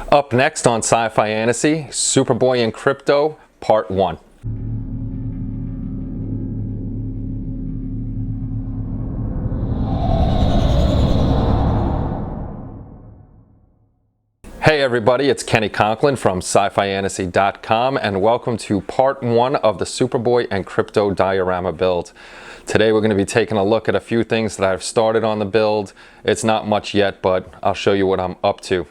Up next on Sci-Fi Fantasy, Superboy and Crypto, Part 1. Hey everybody, it's Kenny Conklin from SciFiFantasy.com and welcome to Part 1 of the Superboy and Crypto Diorama build. Today we're going to be taking a look at a few things that I've started on the build. It's not much yet, but I'll show you what I'm up to.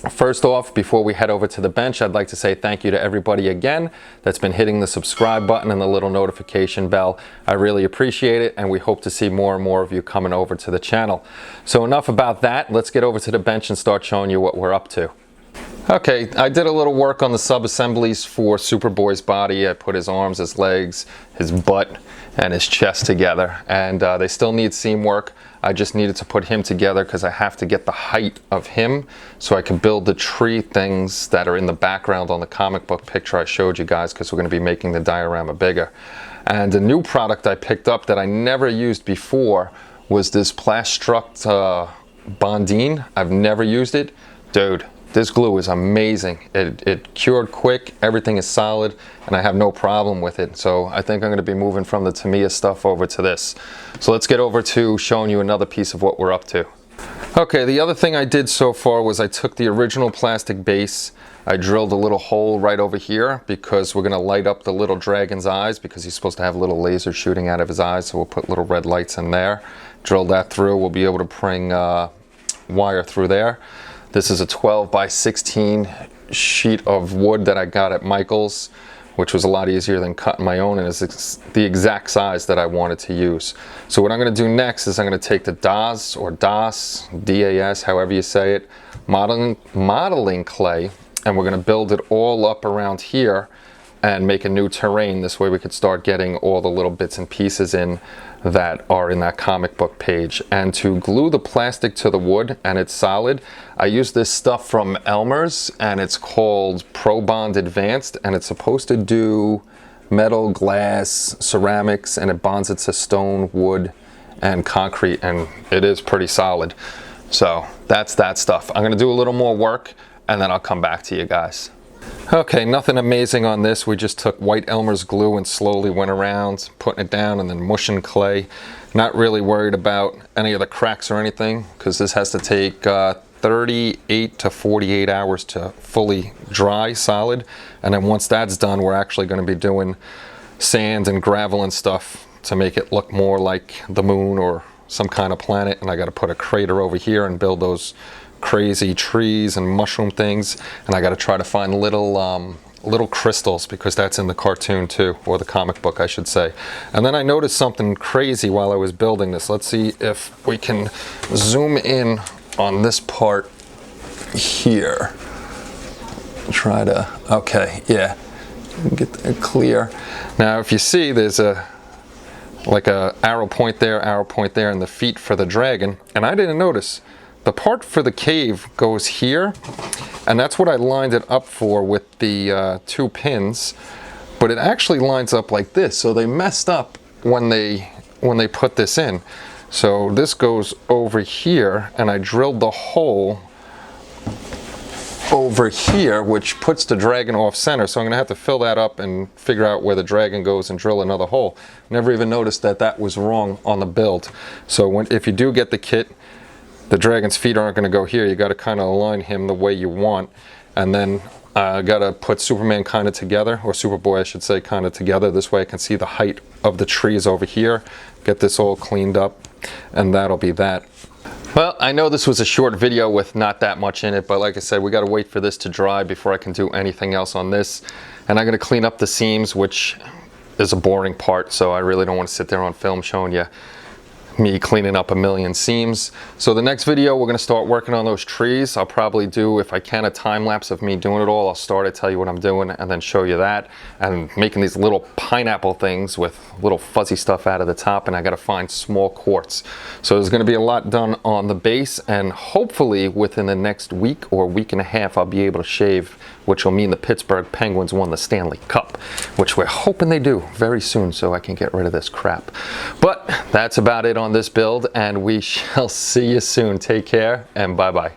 First off, before we head over to the bench, I'd like to say thank you to everybody again that's been hitting the subscribe button and the little notification bell. I really appreciate it, and we hope to see more and more of you coming over to the channel. So enough about that. Let's get over to the bench and start showing you what we're up to. Okay, I did a little work on the sub-assemblies for Superboy's body. I put his arms, his legs, his butt, and his chest together, and they still need seam work. I just needed to put him together because I have to get the height of him so I can build the tree things that are in the background on the comic book picture I showed you guys, because we're going to be making the diorama bigger. And a new product I picked up that I never used before was this Plastruct Bondine. I've never used it. Dude, this glue is amazing. It cured quick, everything is solid, and I have no problem with it. So I think I'm going to be moving from the Tamiya stuff over to this. So let's get over to showing you another piece of what we're up to. Okay, the other thing I did so far was I took the original plastic base. I drilled a little hole right over here because we're going to light up the little dragon's eyes, because he's supposed to have little lasers shooting out of his eyes. So we'll put little red lights in there. Drill that through. We'll be able to bring wire through there. This is a 12 by 16 sheet of wood that I got at Michael's, which was a lot easier than cutting my own, and is the exact size that I wanted to use. So what I'm going to do next is I'm going to take the DAS, or DAS, D-A-S, however you say it, modeling clay, and we're going to build it all up around here and make a new terrain. This way we could start getting all the little bits and pieces in that are in that comic book page. And to glue the plastic to the wood and it's solid, I use this stuff from Elmer's, and it's called Pro Bond Advanced, and it's supposed to do metal, glass, ceramics, and it bonds it to stone, wood, and concrete, and it is pretty solid. So that's that stuff. I'm going to do a little more work and then I'll come back to you guys. Okay, nothing amazing on this. We just took white Elmer's glue and slowly went around putting it down and then mushing clay. Not really worried about any of the cracks or anything, because this has to take 38 to 48 hours to fully dry solid. And then once that's done, we're actually going to be doing sand and gravel and stuff to make it look more like the moon or some kind of planet. And I got to put a crater over here and build those crazy trees and mushroom things, and I got to try to find little crystals, because that's in the cartoon too, or the comic book I should say. And then I noticed something crazy while I was building this. Let's see if we can zoom in on this part here. Try to, okay, yeah, get that clear. Now if you see, there's like a arrow point there, and the feet for the dragon, and I didn't notice. The part for the cave goes here, and that's what I lined it up for with the 2 pins, but it actually lines up like this. So they messed up when they put this in. So this goes over here, and I drilled the hole over here, which puts the dragon off center. So I'm going to have to fill that up and figure out where the dragon goes and drill another hole. Never even noticed that that was wrong on the build. So if you do get the kit, the dragon's feet aren't going to go here. You got to kind of align him the way you want. And then I got to put Superman kind of together, or Superboy I should say, kind of together. This way I can see the height of the trees over here. Get this all cleaned up, and that'll be that. Well, I know this was a short video with not that much in it, but like I said, we got to wait for this to dry before I can do anything else on this. And I'm going to clean up the seams, which is a boring part, so I really don't want to sit there on film showing you me cleaning up a million seams. So the next video we're going to start working on those trees. I'll probably do, if I can, a time lapse of me doing it all. I'll start it, tell you what I'm doing, and then show you that, and making these little pineapple things with little fuzzy stuff out of the top, and I got to find small quartz. So there's going to be a lot done on the base, and hopefully within the next week or week and a half I'll be able to shave, which will mean the Pittsburgh Penguins won the Stanley Cup, which we're hoping they do very soon, so I can get rid of this crap. But that's about it on this build, and we shall see you soon. Take care, and bye-bye.